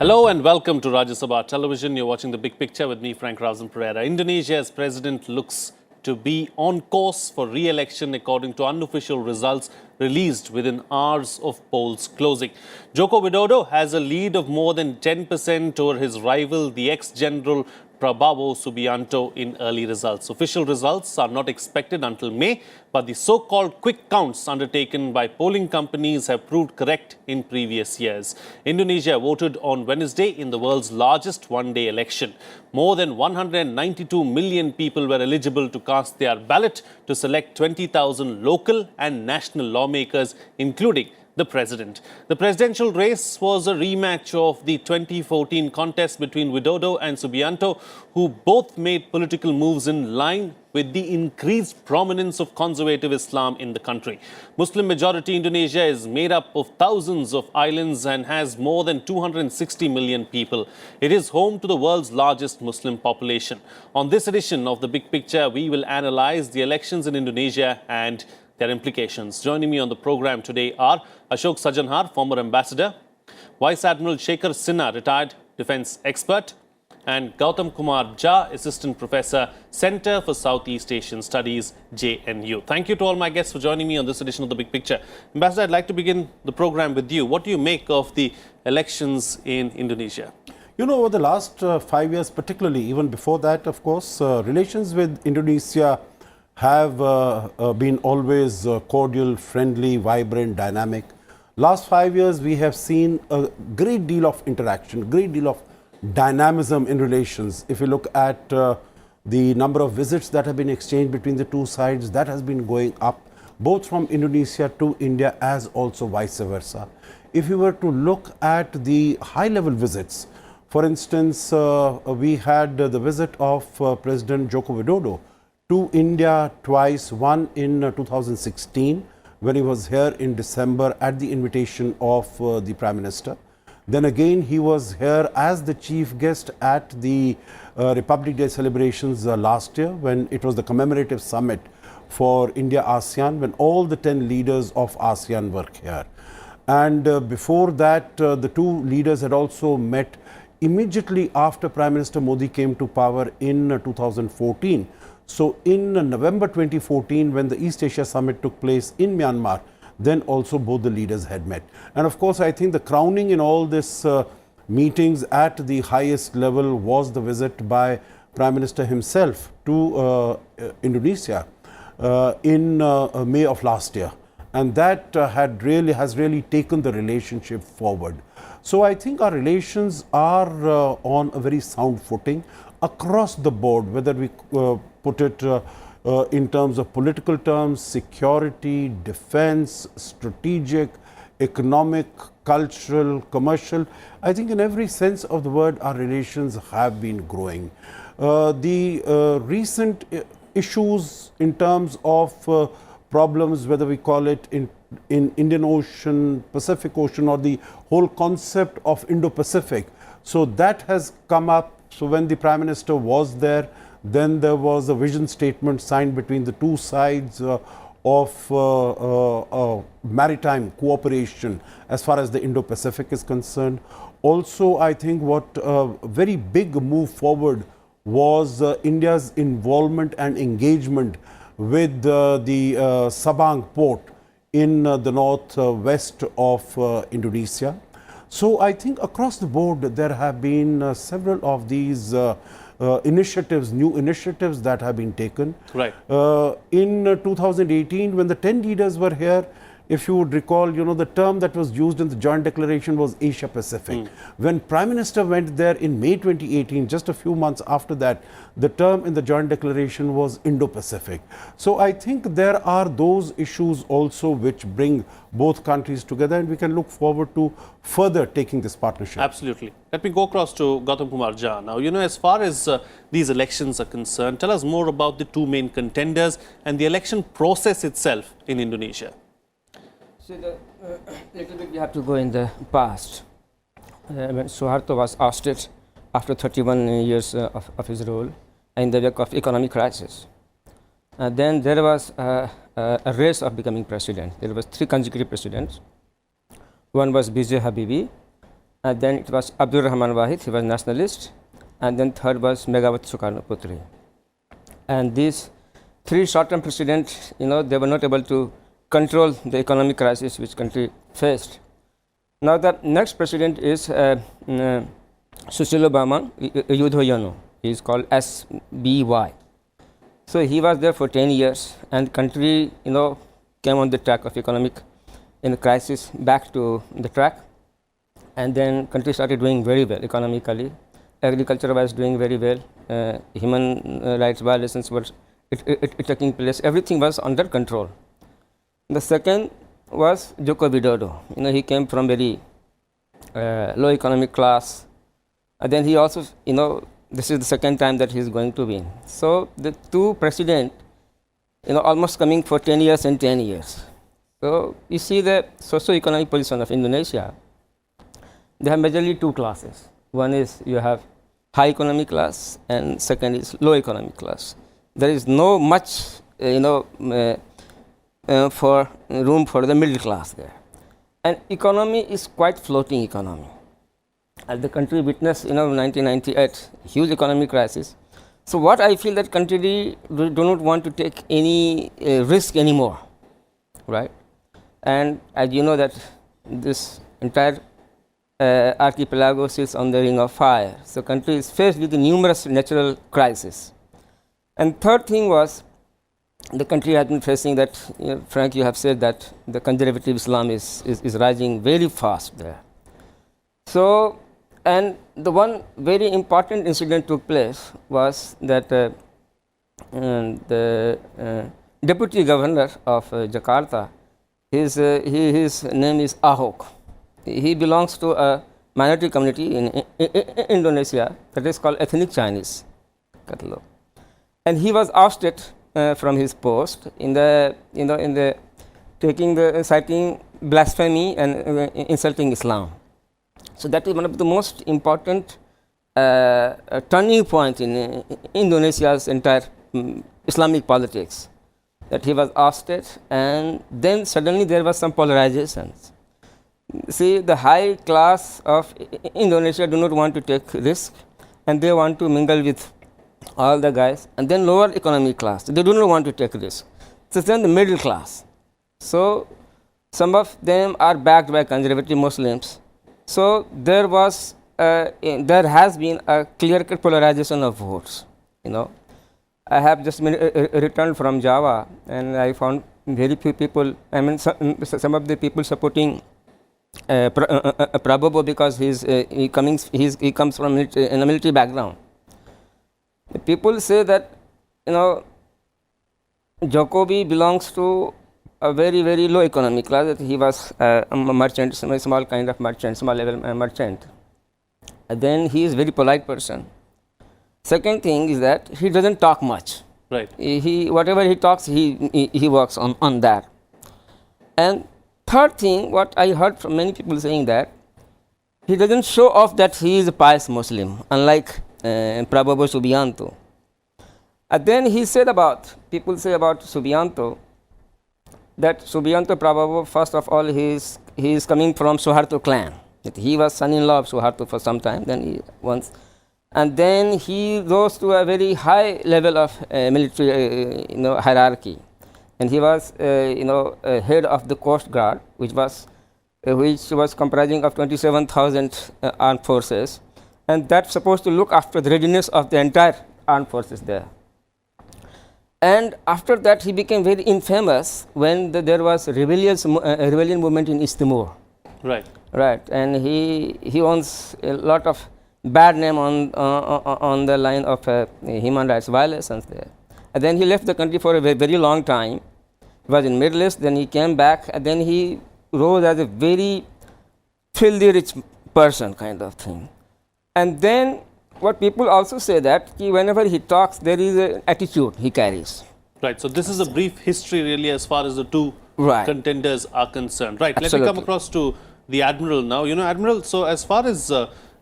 Hello and welcome to Rajya Sabha Television. You're watching The Big Picture with me, Frank Razan Pereira. Indonesia's president looks to be on course for re-election according to unofficial results released within hours of polls closing. Joko Widodo has a lead of more than 10% over his rival, the ex-general Prabowo Subianto, in early results. Official results are not expected until May, but the so-called quick counts undertaken by polling companies have proved correct in previous years. Indonesia voted on Wednesday in the world's largest one-day election. More than 192 million people were eligible to cast their ballot to select 20,000 local and national lawmakers, including the president. The presidential race was a rematch of the 2014 contest between Widodo and Subianto, who both made political moves in line with the increased prominence of conservative Islam in the country. Muslim-majority Indonesia is made up of thousands of islands and has more than 260 million people. It is home to the world's largest Muslim population. On this edition of The Big Picture, we will analyze the elections in Indonesia and their implications. Joining me on the program today are Ashok Sajanhar, former ambassador, Vice Admiral Shekhar Sinha, retired defense expert, and Gautam Kumar Jha, assistant professor, Center for Southeast Asian Studies, JNU. Thank you to all my guests for joining me on this edition of The Big Picture. Ambassador, I'd like to begin the program with you. What do you make of the elections in Indonesia? You know, over the last 5 years, particularly, even before that, of course, relations with Indonesia have been always cordial, friendly, vibrant, dynamic. Last 5 years, we have seen a great deal of interaction, great deal of dynamism in relations. If you look at the number of visits that have been exchanged between the two sides, that has been going up, both from Indonesia to India as also vice versa. If you were to look at the high-level visits, for instance, we had the visit of President Joko Widodo to India twice, one in 2016 when he was here in December at the invitation of the Prime Minister. Then again he was here as the chief guest at the Republic Day celebrations last year when it was the commemorative summit for India-ASEAN, when all the 10 leaders of ASEAN were here. And before that, the two leaders had also met immediately after Prime Minister Modi came to power in 2014. So in November 2014, when the East Asia Summit took place in Myanmar, then also both the leaders had met. And of course, I think the crowning in all these meetings at the highest level was the visit by Prime Minister himself to Indonesia in May of last year. And that has really taken the relationship forward. So I think our relations are on a very sound footing across the board, whether we put it in terms of political terms, security, defense, strategic, economic, cultural, commercial. I think in every sense of the word, our relations have been growing. The recent issues in terms of problems, whether we call it in Indian Ocean, Pacific Ocean, or the whole concept of Indo-Pacific. So that has come up. So when the Prime Minister was there, then there was a vision statement signed between the two sides of maritime cooperation as far as the Indo-Pacific is concerned. Also, I think what a very big move forward was India's involvement and engagement with the Sabang port in the northwest of Indonesia. So I think across the board there have been several of these initiatives, new initiatives that have been taken. Right. In 2018, when the 10 leaders were here, if you would recall, you know, the term that was used in the joint declaration was Asia Pacific. When Prime Minister went there in May 2018, just a few months after that, the term in the joint declaration was Indo-Pacific. So I think there are those issues also which bring both countries together, and we can look forward to further taking this partnership. Absolutely. Let me go across to Gautam Kumar Jha. Now, you know, as far as these elections are concerned, tell us more about the two main contenders and the election process itself in Indonesia. So, little bit we have to go in the past. When Suharto was ousted after 31 years of his rule in the wake of economic crisis. Then there was a race of becoming president. There was 3 consecutive presidents. One was B.J. Habibie, and then it was Abdul Rahman Wahid, he was nationalist, and then third was Megawati Sukarnoputri. And these three short-term presidents, they were not able to control the economic crisis which country faced. Now the next president is Susilo Bama Yudhoyono. He is called SBY. So he was there for 10 years, and country, came on the track of economic crisis, back to the track, and then country started doing very well economically. Agriculture was doing very well. Human rights violations were taking place. Everything was under control. The second was Joko Widodo. He came from very low economic class. And then he also, this is the second time that he is going to win. So the two presidents, almost coming for 10 years and 10 years. So you see the socio-economic position of Indonesia. They have majorly two classes. One is you have high economic class, and second is low economic class. There is no much, for room for the middle class there. And economy is quite floating economy. As the country witnessed, 1998 huge economic crisis. So what I feel that country do not want to take any risk anymore, right? And as you know that this entire archipelago sits on the ring of fire. So country is faced with numerous natural crises. And third thing was, the country has been facing that, Frank, you have said that the conservative Islam is rising very fast there. So, and the one very important incident took place was that the deputy governor of Jakarta, his name is Ahok. He belongs to a minority community in Indonesia that is called ethnic Chinese. And he was ousted from his post in the citing blasphemy and insulting Islam. So that is one of the most important turning point in Indonesia's entire Islamic politics. That he was ousted, and then suddenly there was some polarizations. See, the high class of Indonesia do not want to take risk, and they want to mingle with all the guys, and then lower economic class, they do not want to take risk. So then the middle class. So some of them are backed by conservative Muslims. So there has been a clear-cut polarization of votes. I have just returned from Java, and I found very few people. I mean, some of the people supporting Prabowo because he comes from in a military background. The people say that Jokowi belongs to a very, very low economic class. That he was a merchant, small kind of merchant, small level merchant. And then he is a very polite person. Second thing is that he doesn't talk much. Right. Whatever he talks, he works on that. And third thing, what I heard from many people saying that he doesn't show off that he is a pious Muslim, unlike Prabowo Subianto. And then he said people say about Subianto, that Subianto Prabowo, first of all, he is coming from Suharto clan. That he was son-in-law of Suharto for some time, and then he rose to a very high level of military hierarchy. And he was head of the Coast Guard, which was comprising of 27,000 armed forces, and that's supposed to look after the readiness of the entire armed forces there. And after that, he became very infamous when there was a rebellion movement in East Timor. Right. Right, and he owns a lot of bad name on the line of human rights violations there. And then he left the country for a very long time. He was in Middle East, then he came back, and then he rose as a very filthy rich person kind of thing. And then what people also say that whenever he talks, there is an attitude he carries. Right. So this is a brief history really as far as the two contenders are concerned. Right. Absolutely. Let me come across to the Admiral now. Admiral, so as far as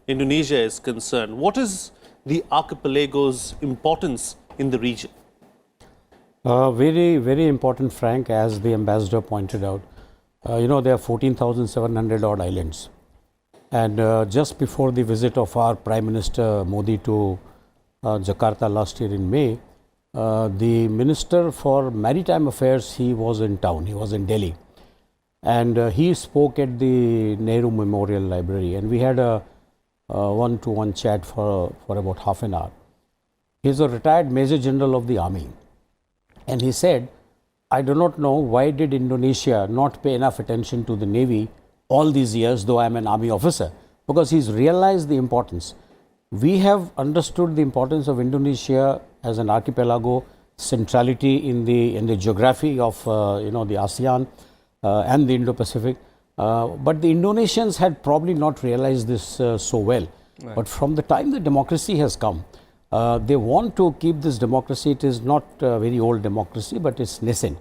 Indonesia is concerned, what is the archipelago's importance in the region? Very, very important, Frank, as the ambassador pointed out. There are 14,700 odd islands. And just before the visit of our Prime Minister Modi to Jakarta last year in May, the Minister for Maritime Affairs, he was in town, he was in Delhi. And he spoke at the Nehru Memorial Library, and we had a one-to-one chat for about half an hour. He's a retired Major General of the Army, and he said, I do not know why did Indonesia not pay enough attention to the Navy all these years, though I am an Army officer, because he's realized the importance. We have understood the importance of Indonesia as an archipelago, centrality in the geography of the ASEAN and the Indo-Pacific, but the Indonesians had probably not realized this so well. Right. But from the time the democracy has come, they want to keep this democracy. It is not a very old democracy, but it's nascent.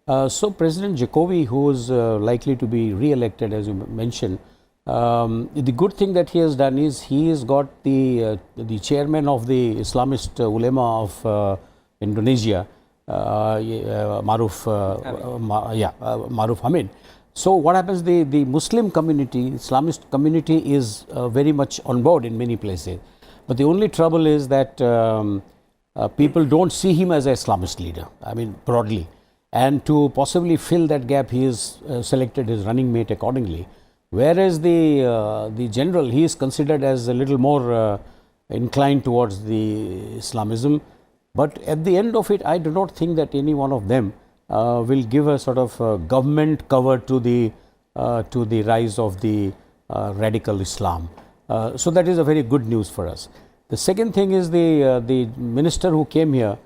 So President Jokowi, who is likely to be re-elected, as you mentioned, the good thing that he has done is he has got the chairman of the Islamist ulema of Indonesia, Maruf Hamid. So what happens, the Muslim community, Islamist community is very much on board in many places. But the only trouble is that people don't see him as an Islamist leader, I mean broadly. And to possibly fill that gap, he has selected his running mate accordingly. Whereas the general, he is considered as a little more inclined towards the Islamism. But at the end of it, I do not think that any one of them will give a sort of government cover to the rise of the radical Islam. So that is a very good news for us. The second thing is the minister who came here,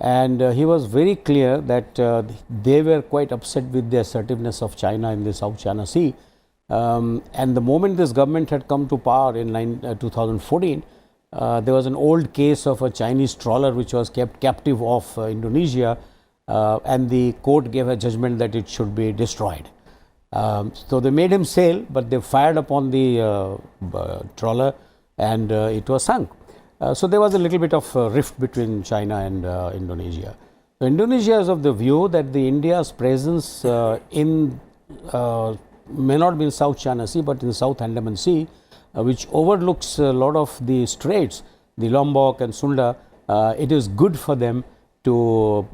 and he was very clear that they were quite upset with the assertiveness of China in the South China Sea. And the moment this government had come to power in 2014, there was an old case of a Chinese trawler which was kept captive of Indonesia, and the court gave a judgment that it should be destroyed. So they made him sail, but they fired upon the trawler, and it was sunk. So there was a little bit of rift between China and Indonesia. So Indonesia is of the view that the India's presence may not be in South China Sea, but in South Andaman Sea, which overlooks a lot of the straits, the Lombok and Sunda. It is good for them to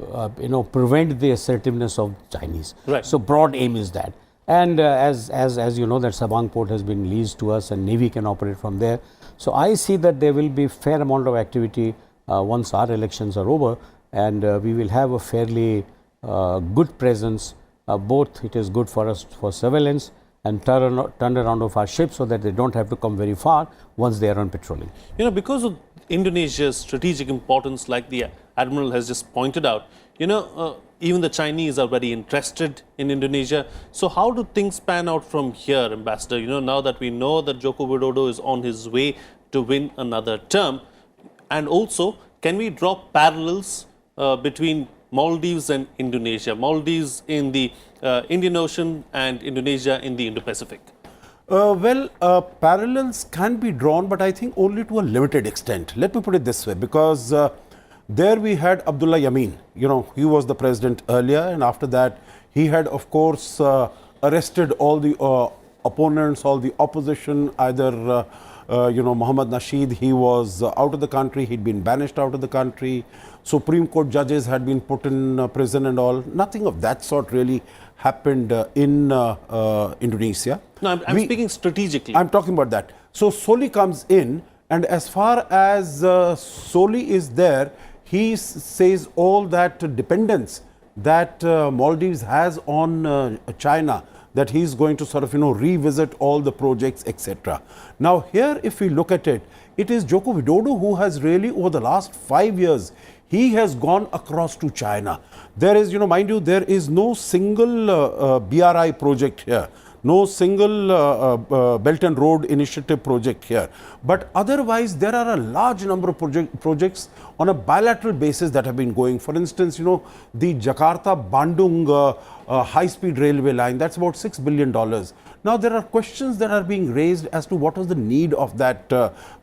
prevent the assertiveness of Chinese. Right. So broad aim is that. And as you know, that Sabang port has been leased to us, and Navy can operate from there. So I see that there will be fair amount of activity once our elections are over, and we will have a fairly good presence. Both it is good for us for surveillance and turnaround of our ships, so that they don't have to come very far once they are on patrolling. Because of Indonesia's strategic importance, like the Admiral has just pointed out, even the Chinese are very interested in Indonesia. So how do things pan out from here, Ambassador? Now that we know that Joko Widodo is on his way to win another term, and also, can we draw parallels between Maldives and Indonesia, Maldives in the Indian Ocean and Indonesia in the Indo-Pacific? Parallels can be drawn, but I think only to a limited extent. Let me put it this way, because there we had Abdullah Yamin. He was the president earlier, and after that he had, of course, arrested all the opponents, all the opposition, either Muhammad Nasheed, he was out of the country, he'd been banished out of the country. Supreme Court judges had been put in prison and all. Nothing of that sort really happened in Indonesia. No, I'm speaking strategically. I'm talking about that. So Soli comes in, and as far as Soli is there, he says all that dependence that Maldives has on China, that he's going to sort of revisit all the projects, etc. Now here, if we look at it, it is Joko Widodo who has really, over the last 5 years, he has gone across to China. There is, mind you, there is no single BRI project here, no single Belt and Road Initiative project here. But otherwise, there are a large number of projects on a bilateral basis that have been going. For instance, the Jakarta-Bandung high-speed railway line, that's about $6 billion. Now, there are questions that are being raised as to what was the need of that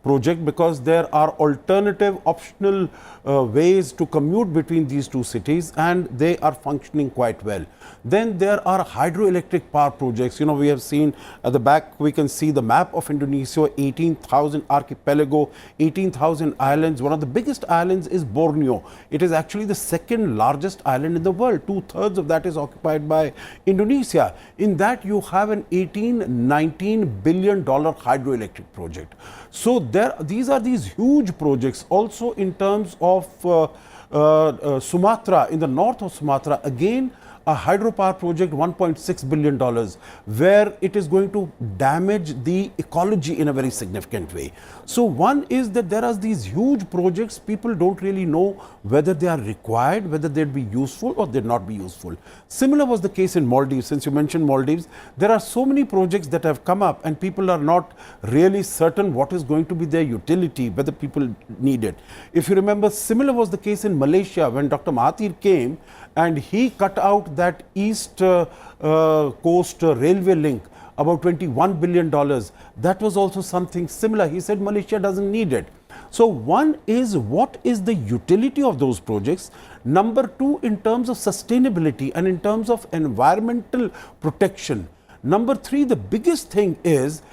project, because there are alternative optional ways to commute between these two cities, and they are functioning quite well. Then there are hydroelectric power projects. You know, we have seen at the back, we can see the map of Indonesia, 18,000 archipelago, 18,000 islands. One of the biggest islands is Borneo. It is actually the second largest island in the world. 2/3 of that is occupied by Indonesia. In that, you have an $19 billion hydroelectric project. So these are these huge projects. Also in terms of Sumatra, in the north of Sumatra, again a hydropower project, $1.6 billion, where it is going to damage the ecology in a very significant way. So one is that there are these huge projects, people don't really know whether they are required, whether they'd be useful or they'd not be useful. Similar was the case in Maldives. Since you mentioned Maldives, there are so many projects that have come up and people are not really certain what is going to be their utility, whether people need it. If you remember, similar was the case in Malaysia when Dr. Mahathir came and he cut out that east coast railway link, about $21 billion. That was also something similar. He said Malaysia doesn't need it. So one is, what is the utility of those projects? Number two, in terms of sustainability and in terms of environmental protection. Number three, the biggest thing is,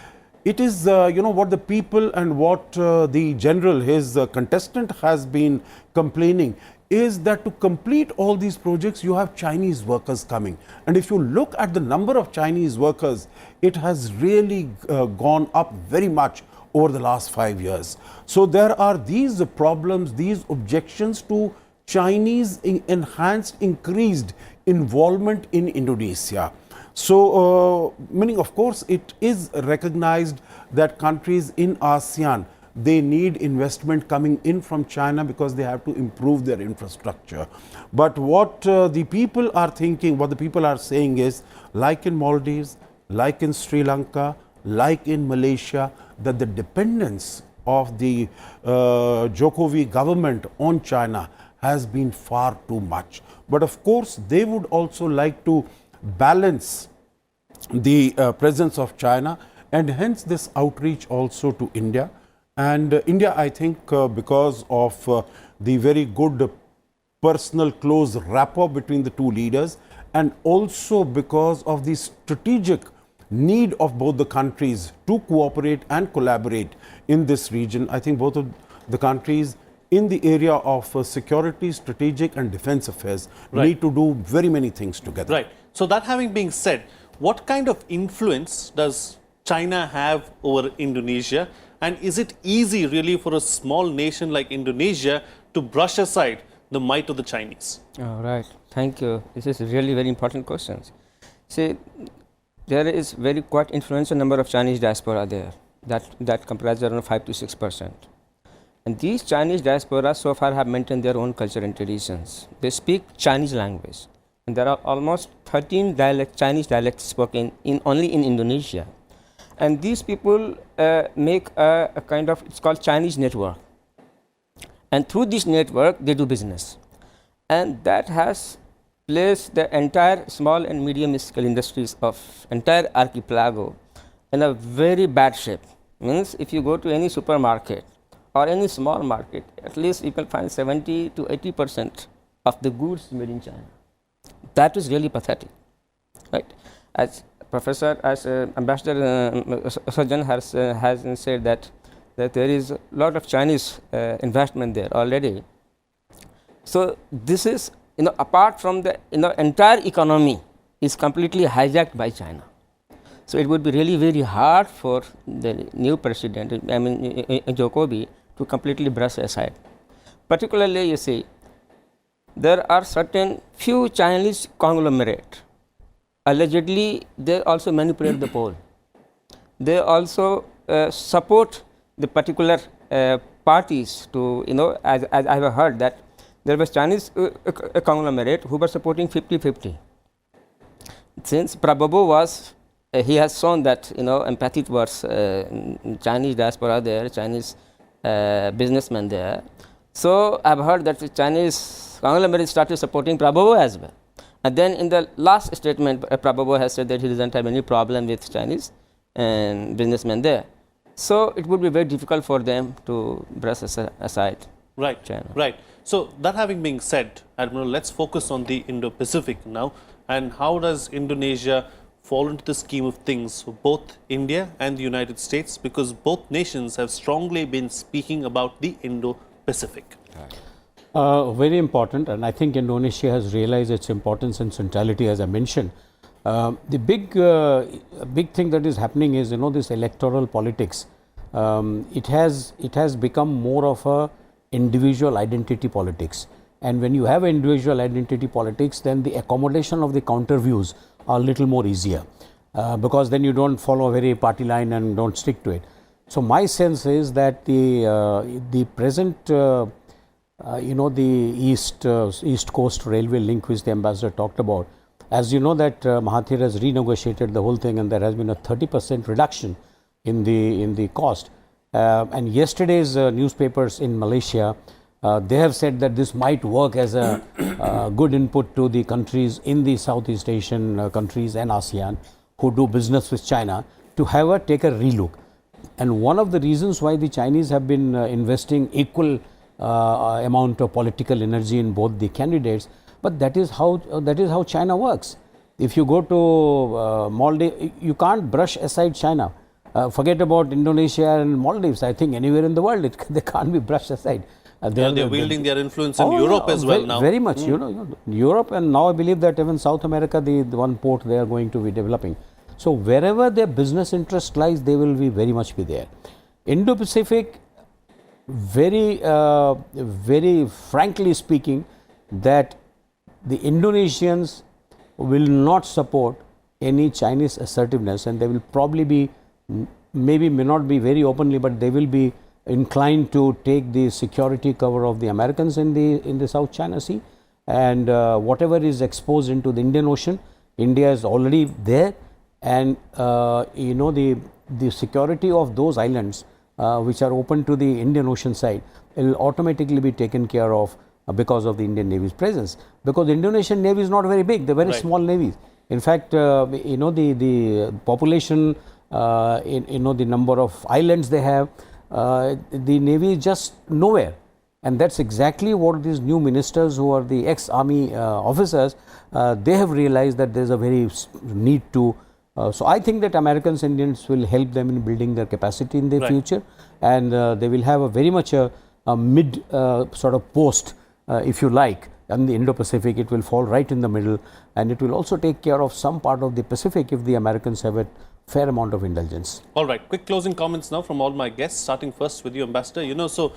it is what the people and what the general, his contestant, has been complaining is that to complete all these projects, you have Chinese workers coming. And if you look at the number of Chinese workers, it has really gone up very much over the last 5 years. So there are these problems, these objections to Chinese enhanced, increased involvement in Indonesia. So, meaning, of course, it is recognized that countries in ASEAN, they need investment coming in from China because they have to improve their infrastructure. But what the people are thinking, what the people are saying is, like in Maldives, like in Sri Lanka, like in Malaysia, that the dependence of the Jokowi government on China has been far too much. But of course, they would also like to balance the presence of China, and hence this outreach also to India. And India, I think, because of the very good personal close rapport between the two leaders, and also because of the strategic need of both the countries to cooperate and collaborate in this region, I think both of the countries in the area of security, strategic and defense affairs need to do very many things together. Right. So that having been said, what kind of influence does China have over Indonesia? And is it easy really for a small nation like Indonesia to brush aside the might of the Chinese? All right. Thank you. This is really very important questions. See, there is very quite influential number of Chinese diaspora there that comprise around 5 to 6%. And these Chinese diaspora so far have maintained their own culture and traditions. They speak Chinese language. And there are almost 13 Chinese dialects spoken only in Indonesia. And these people make a kind of, it's called Chinese network. And through this network, they do business. And that has placed the entire small and medium scale industries of entire archipelago in a very bad shape. Means if you go to any supermarket or any small market, at least you can find 70 to 80% of the goods made in China. That is really pathetic, right? As Ambassador Sajan has said that there is a lot of Chinese investment there already. So this is, apart from the entire economy is completely hijacked by China. So it would be really very hard for the new president, Jokowi, to completely brush aside. Particularly, you see, there are certain few Chinese conglomerate. Allegedly, they also manipulate the poll. They also support the particular parties to, as I have heard that there was Chinese conglomerate who were supporting 50-50. Since Prabowo was, he has shown that, empathy towards Chinese diaspora there, Chinese businessmen there. So I've heard that the Chinese conglomerate started supporting Prabowo as well. And then in the last statement, Prabowo has said that he doesn't have any problem with Chinese and businessmen there. So it would be very difficult for them to brush aside Right, China. right. So that having been said, Admiral, let's focus on the Indo-Pacific now. And how does Indonesia fall into the scheme of things for both India and the United States? Because both nations have strongly been speaking about the Indo-Pacific. Very important, and I think Indonesia has realized its importance and centrality, as I mentioned. The big thing that is happening is, this electoral politics. It has become more of a individual identity politics, and when you have individual identity politics, then the accommodation of the counter views are a little more easier, because then you don't follow a very party line and don't stick to it. So my sense is that the present the East Coast Railway link, which the ambassador talked about, as you know that Mahathir has renegotiated the whole thing, and there has been a 30% reduction in the cost. And yesterday's newspapers in Malaysia, they have said that this might work as a good input to the countries in the Southeast Asian countries and ASEAN who do business with China to take a relook. And one of the reasons why the Chinese have been investing equal amount of political energy in both the candidates, but that is how China works. If you go to Maldives, you can't brush aside China. Forget about Indonesia and Maldives. I think anywhere in the world they can't be brushed aside. They're wielding their influence in Europe as well now. Very much, Europe, and now I believe that even South America, the one port they are going to be developing. So wherever their business interest lies, they will be very much be there. Indo-Pacific, very frankly speaking, that the Indonesians will not support any Chinese assertiveness, and they will probably be, may not be very openly, but they will be inclined to take the security cover of the Americans in the South China Sea, and whatever is exposed into the Indian Ocean, India is already there, and the security of those islands which are open to the Indian Ocean side will automatically be taken care of because of the Indian Navy's presence. Because the Indonesian Navy is not very big; they're very small navies. In fact, the population, the number of islands they have, the Navy is just nowhere. And that's exactly what these new ministers, who are the ex-army officers, they have realized that there's a very need to. So I think that Americans, Indians will help them in building their capacity in the future, and they will have a very much a mid sort of post, if you like, in the Indo-Pacific. It will fall right in the middle, and it will also take care of some part of the Pacific if the Americans have a fair amount of indulgence. All right, quick closing comments now from all my guests, starting first with you, Ambassador. So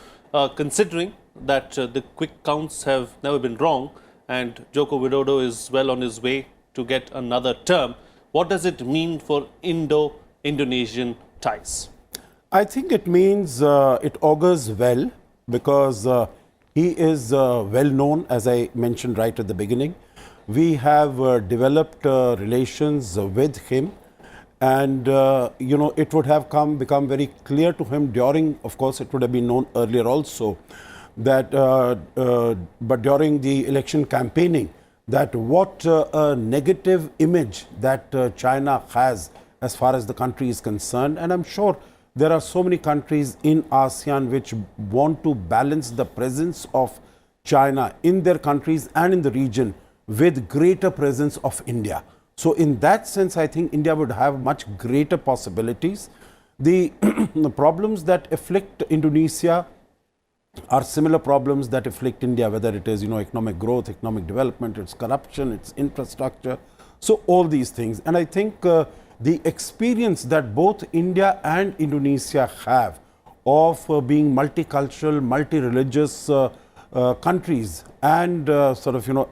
considering that the quick counts have never been wrong, and Joko Widodo is well on his way to get another term, what does it mean for Indo-Indonesian ties? I think it means it augurs well, because he is well known, as I mentioned right at the beginning. We have developed relations with him, and it would have become very clear to him during, of course it would have been known earlier also, that but during the election campaigning, that what a negative image that China has as far as the country is concerned. And I'm sure there are so many countries in ASEAN which want to balance the presence of China in their countries and in the region with greater presence of India. So in that sense, I think India would have much greater possibilities. The problems that afflict Indonesia are similar problems that afflict India, whether it is economic growth, economic development, its corruption, its infrastructure, so all these things. And I think the experience that both India and Indonesia have of being multicultural, multi-religious countries, and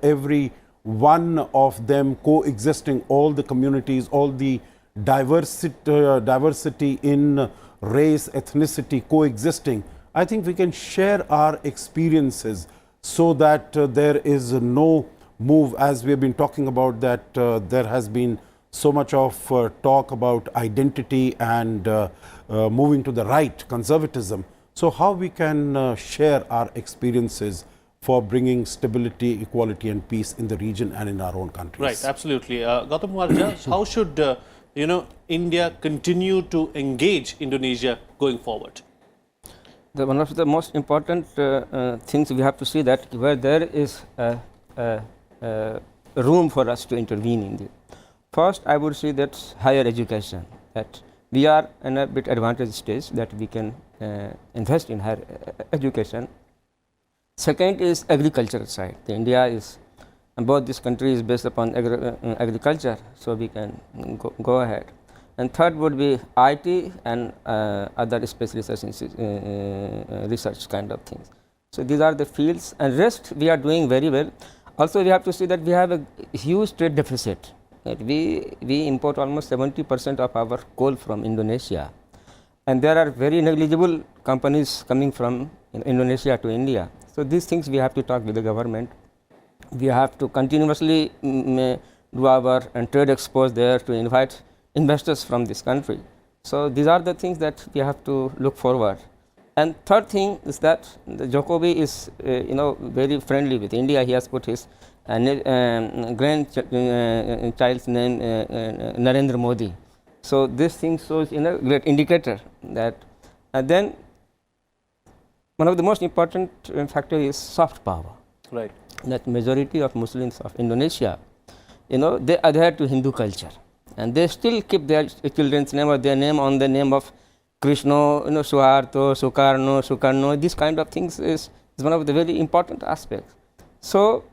every one of them coexisting, all the communities, all the diversity in race, ethnicity coexisting, I think we can share our experiences so that there is no move, as we have been talking about, that there has been so much of talk about identity and moving to the right, conservatism. So how we can share our experiences for bringing stability, equality and peace in the region and in our own countries. Right, absolutely. Gautam Warja, how should India continue to engage Indonesia going forward? One of the most important things we have to see that where there is room for us to intervene in this. First, I would say that higher education, that we are in a bit advantaged stage that we can invest in higher education. Second is agricultural side. India is, both these countries is based upon agriculture, so we can go ahead. And third would be IT and other space research kind of things. So these are the fields, and rest we are doing very well. Also, we have to see that we have a huge trade deficit. We import almost 70% of our coal from Indonesia, and there are very negligible companies coming from Indonesia to India. So these things we have to talk with the government. We have to continuously do our trade expos there to invite investors from this country. So these are the things that we have to look forward. And third thing is that the Jokowi is very friendly with India. He has put his grandchild's name Narendra Modi. So this thing shows great indicator that. And then one of the most important factor is soft power. Right. That majority of Muslims of Indonesia, they adhere to Hindu culture, and they still keep their children's name or their name on the name of Krishna, Suharto, Sukarno, Sukarno. This kind of things is one of the very important aspects. So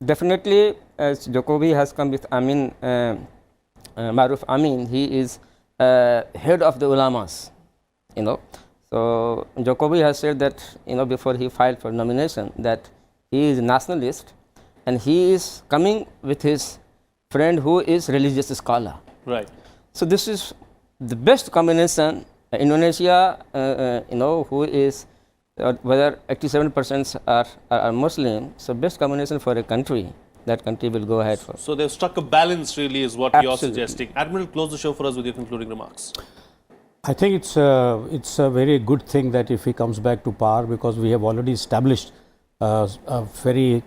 definitely, as Jokowi has come with Maruf Amin, he is head of the ulamas. So Jokowi has said that before he filed for nomination that he is a nationalist, and he is coming with his friend who is religious scholar. Right. So this is the best combination. Indonesia, who is whether 87% are Muslim, so best combination for a country. That country will go ahead for. So they've struck a balance, really, is what Absolutely. you're suggesting. Admiral, close the show for us with your concluding remarks. I think it's a very good thing that if he comes back to power, because we have already established a very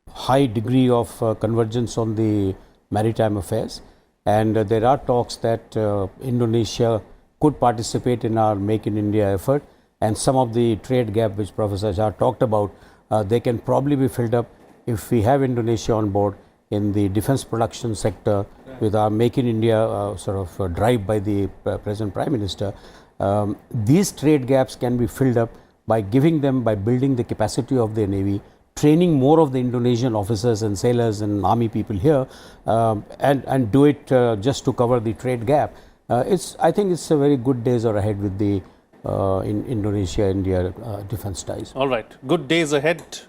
high degree of convergence on the maritime affairs, and there are talks that Indonesia could participate in our Make in India effort, and some of the trade gap which Professor Shah talked about, they can probably be filled up if we have Indonesia on board in the defense production sector, right, with our Make in India drive by the present Prime Minister. These trade gaps can be filled up by building the capacity of their Navy, training more of the Indonesian officers and sailors and army people here, and do it just to cover the trade gap. I think it's a very good days are ahead with the in Indonesia-India defense ties. All right. Good days ahead.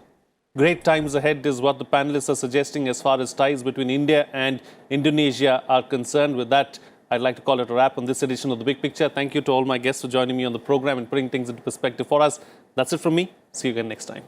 Great times ahead is what the panelists are suggesting as far as ties between India and Indonesia are concerned. With that, I'd like to call it a wrap on this edition of The Big Picture. Thank you to all my guests for joining me on the program and putting things into perspective for us. That's it from me. See you again next time.